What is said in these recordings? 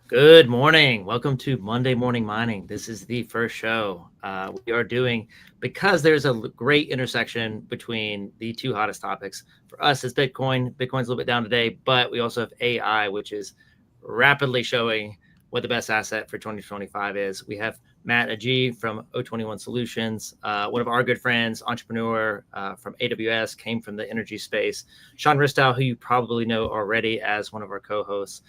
Good morning. Welcome to Monday Morning Mining. This is the first show we are doing because there's a great intersection between the two hottest topics. For us, it's Bitcoin. Bitcoin's a little bit down today, but we also have AI, which is rapidly showing what the best asset for 2025 is. We have Matt Ajee from O21 Solutions, one of our good friends, entrepreneur from AWS, came from the energy space. Sean Ristau, who you probably know already as one of our co-hosts.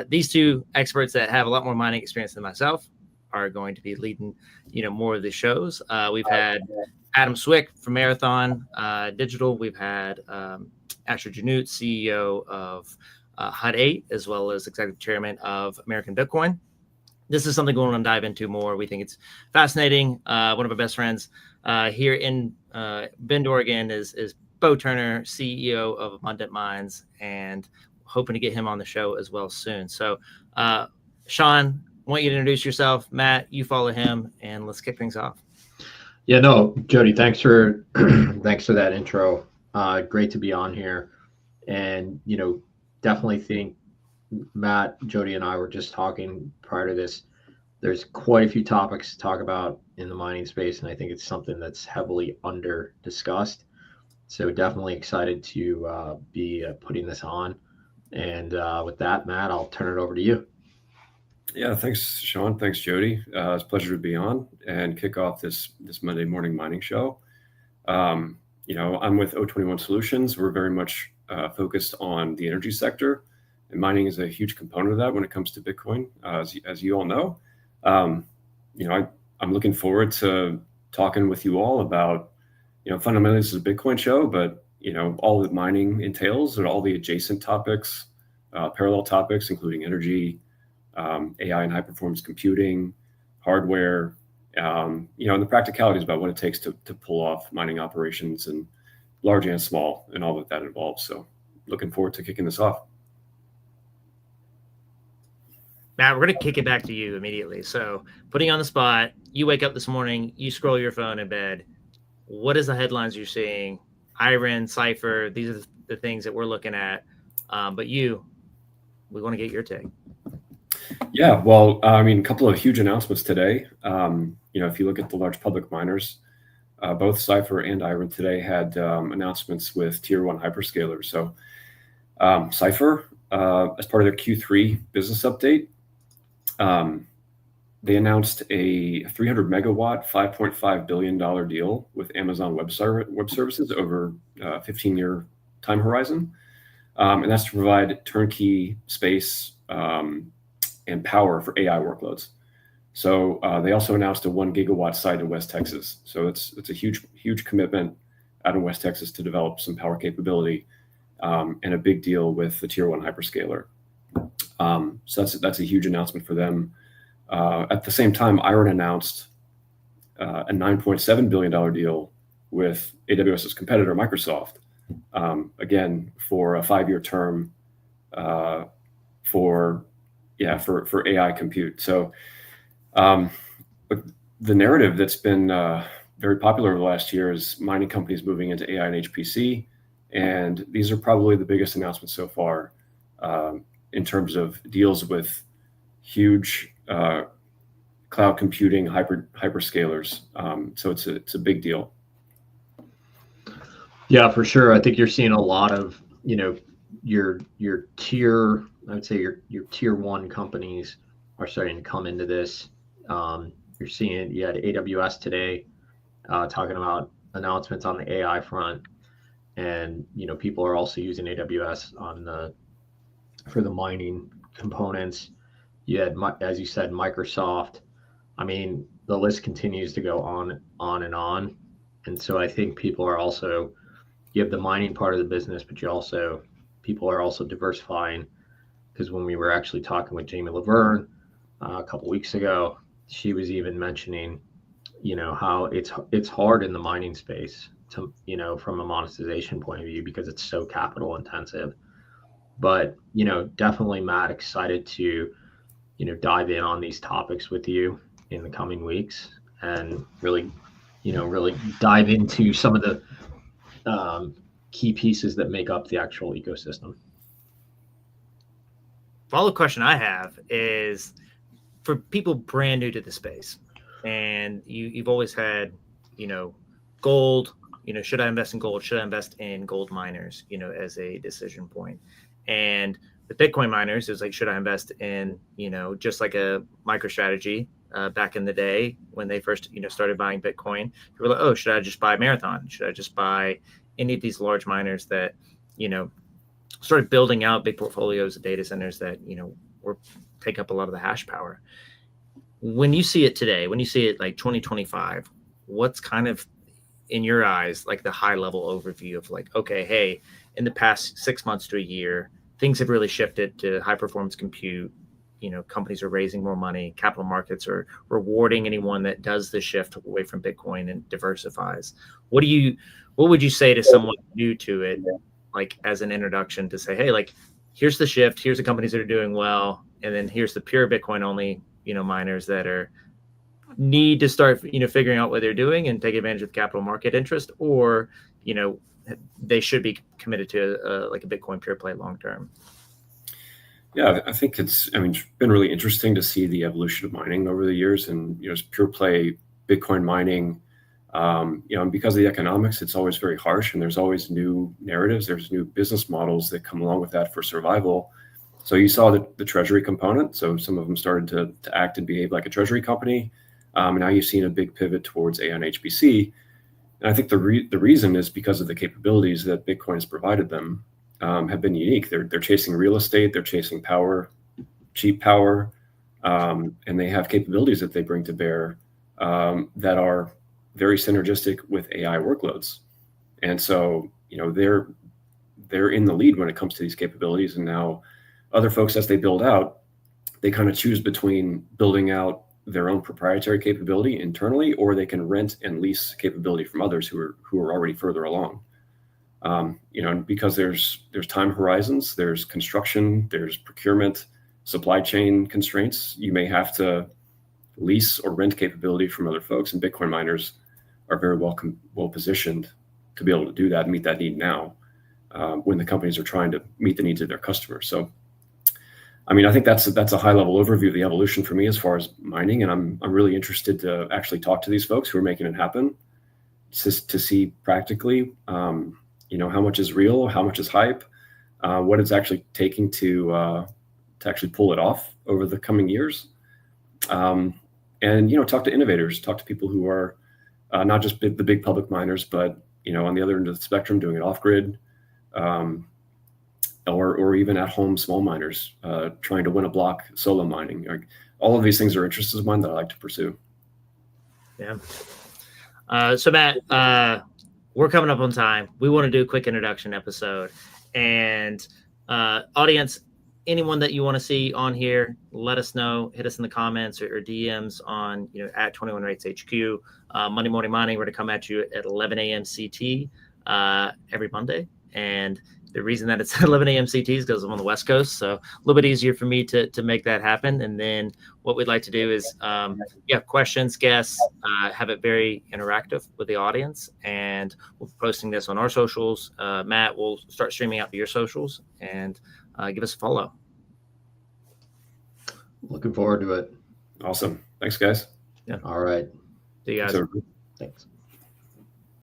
These two experts that have a lot more mining experience than myself are going to be leading, more of the shows. We've had Adam Swick from Marathon Digital. We've had Asher Janut, CEO of HUD 8, as well as executive chairman of American Bitcoin. This is something we want to dive into more. We think it's fascinating. One of our best friends here in Bend, Oregon is Bo Turner, CEO of Abundant Minds, and hoping to get him on the show as well soon. So, Sean, I want you to introduce yourself. Matt, you follow him, and let's kick things off. Yeah, no, Jody, thanks for thanks for that intro. Great to be on here, and definitely think Matt, Jody, and I were just talking prior to this. There's quite a few topics to talk about in the mining space, and I think it's something that's heavily under discussed. So definitely excited to be putting this on. And with that, Matt, I'll turn it over to you. Yeah, thanks, Sean. Thanks, Jody. It's a pleasure to be on and kick off this Monday morning mining show. I'm with O21 Solutions. We're very much focused on the energy sector, and mining is a huge component of that when it comes to Bitcoin, as you all know. I'm looking forward to talking with you all about, fundamentally this is a Bitcoin show, but all that mining entails and all the adjacent topics, parallel topics, including energy, AI and high performance computing, hardware, and the practicalities about what it takes to pull off mining operations, and large and small, and all that involves. So looking forward to kicking this off. Matt, we're going to kick it back to you immediately. So putting you on the spot, you wake up this morning, you scroll your phone in bed. What is the headlines you're seeing? IREN, Cipher, these are the things that we're looking at. But we want to get your take. Yeah, well, a couple of huge announcements today. If you look at the large public miners, both Cipher and IREN today had announcements with tier one hyperscalers. So Cipher, as part of their Q3 business update, they announced a 300 megawatt, $5.5 billion deal with Amazon Web Services over a 15-year time horizon. And that's to provide turnkey space and power for AI workloads. So they also announced a 1 gigawatt site in West Texas. So it's a huge commitment out in West Texas to develop some power capability, and a big deal with the tier one hyperscaler. So that's a huge announcement for them. At the same time, IREN announced a $9.7 billion deal with AWS's competitor, Microsoft, again, for a 5-year term for AI compute. So the narrative that's been very popular over the last year is mining companies moving into AI and HPC. And these are probably the biggest announcements so far in terms of deals with huge cloud computing hyperscalers. So it's a big deal. Yeah, for sure. I think you're seeing a lot of your tier. I would say your tier one companies are starting to come into this. You're seeing you had AWS today talking about announcements on the AI front, and people are also using AWS for the mining components. You had, as you said, Microsoft. I mean, the list continues to go on and on. And so I think people are also, you have the mining part of the business, but people are also diversifying, because when we were actually talking with Jamie Laverne a couple of weeks ago, she was even mentioning, how it's hard in the mining space to, from a monetization point of view, because it's so capital intensive. But, definitely, Matt, excited to, dive in on these topics with you in the coming weeks, and really dive into some of the key pieces that make up the actual ecosystem. follow question I have is for people brand new to the space, and you've always had, gold, should I invest in gold? Should I invest in gold miners, as a decision point? And with Bitcoin miners, it was like, should I invest in, just like a MicroStrategy back in the day when they first, started buying Bitcoin? People were like, oh, should I just buy Marathon? Should I just buy any of these large miners that, started building out big portfolios of data centers that, were take up a lot of the hash power? When you see it today, when you see it like 2025, what's kind of in your eyes like the high level overview of like, okay, hey, in the past 6 months to a year, things have really shifted to high performance compute. Companies are raising more money. Capital markets are rewarding anyone that does the shift away from Bitcoin and diversifies. What would you say to someone new to it, like as an introduction to say, hey, like, here's the shift, here's the companies that are doing well, and then here's the pure Bitcoin only, miners that need to start, figuring out what they're doing and take advantage of capital market interest, or, they should be committed to like a Bitcoin pure play long term? Yeah, I think it's been really interesting to see the evolution of mining over the years, and pure play Bitcoin mining. And because of the economics, it's always very harsh, and there's always new narratives. There's new business models that come along with that for survival. So you saw the treasury component. So some of them started to act and behave like a treasury company. And now you've seen a big pivot towards AI and HPC. And I think the reason is because of the capabilities that Bitcoin has provided them have been unique. They're chasing real estate, they're chasing power, cheap power, and they have capabilities that they bring to bear that are very synergistic with AI workloads. And so, they're in the lead when it comes to these capabilities. And now other folks, as they build out, they kind of choose between building out their own proprietary capability internally, or they can rent and lease capability from others who are already further along. Because there's time horizons, there's construction, there's procurement, supply chain constraints. You may have to lease or rent capability from other folks, and Bitcoin miners are very well positioned to be able to do that and meet that need now, when the companies are trying to meet the needs of their customers. So, I think that's a high level overview of the evolution for me as far as mining, and I'm really interested to actually talk to these folks who are making it happen, to see practically, how much is real, how much is hype, what it's actually taking to actually pull it off over the coming years, and talk to innovators, talk to people who are not just the big public miners, but on the other end of the spectrum, doing it off grid. Or even at home small miners trying to win a block solo mining. All of these things are interests of mine that I like to pursue. Yeah. So Matt, we're coming up on time. We want to do a quick introduction episode, and audience, anyone that you want to see on here, let us know. Hit us in the comments or DMs on at 21 Rates HQ. Monday Morning Mining, we're going to come at you at 11 a.m. CT every Monday, and the reason that it's 11 a.m. CT is because I'm on the West Coast, so a little bit easier for me to make that happen. And then what we'd like to do is, questions, guests, have it very interactive with the audience. And we'll be posting this on our socials. Matt, we'll start streaming out to your socials, and give us a follow. Looking forward to it. Awesome. Thanks, guys. Yeah. All right. See you guys. Thanks.